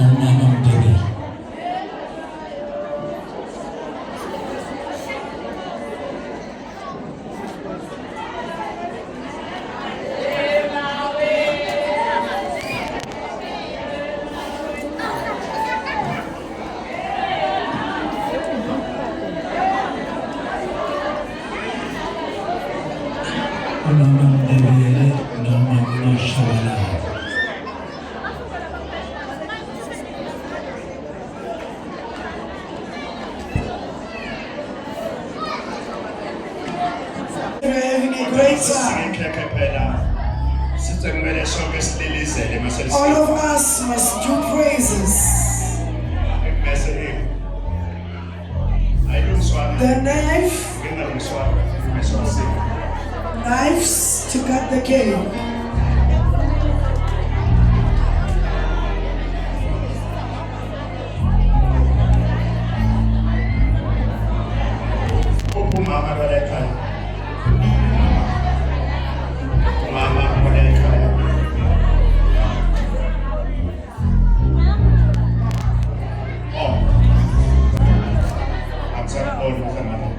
uMamamdelela. uMamamdelela noma uShwabada. We're having a great time. Ikhekhe phela sithi kumele sonke sililizele mase All of us must do praises. mase ayilungiswa The knife, ngingalungiswa mase knives to cut the cake. umama wala ekhaya umama wala ekhaya oh amsakubona mama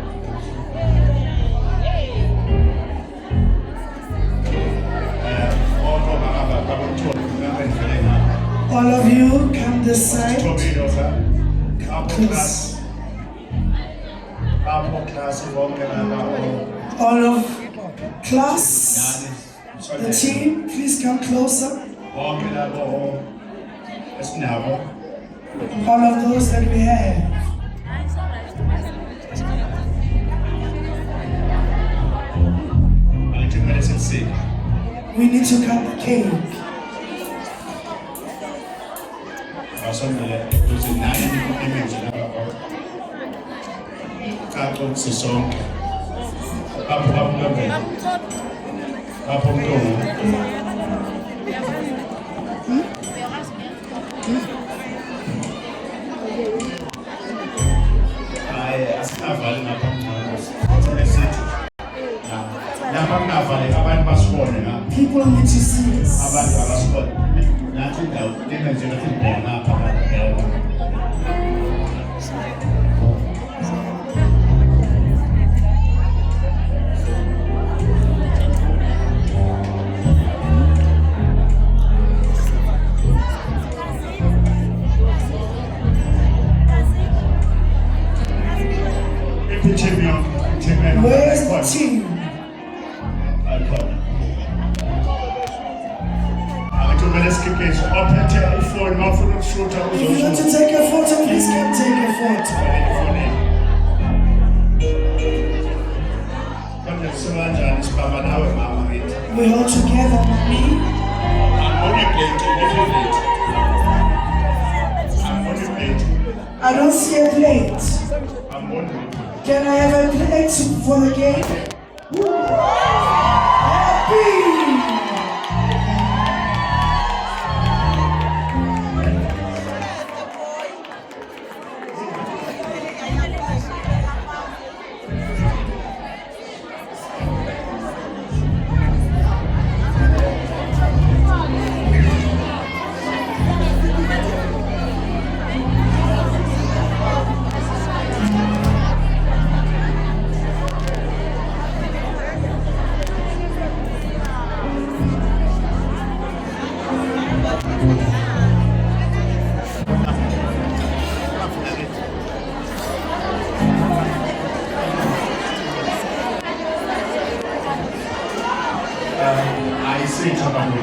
All of you come this side. Class. All of class, the team, please come closer. All of those that we have. We need to cut the cake. Sisonke apho mntomu asikavali ngapha lapha kungavali abantu basibone ngapha People need to see us. abantu abasibone nathi indawo lena nje nathi ibheka ngapha Where's the team? If you want to take a photo, please come take a photo. We're all together, mommy. I don't see a plate. Can I have a plate for the game? Happy! I see somebody.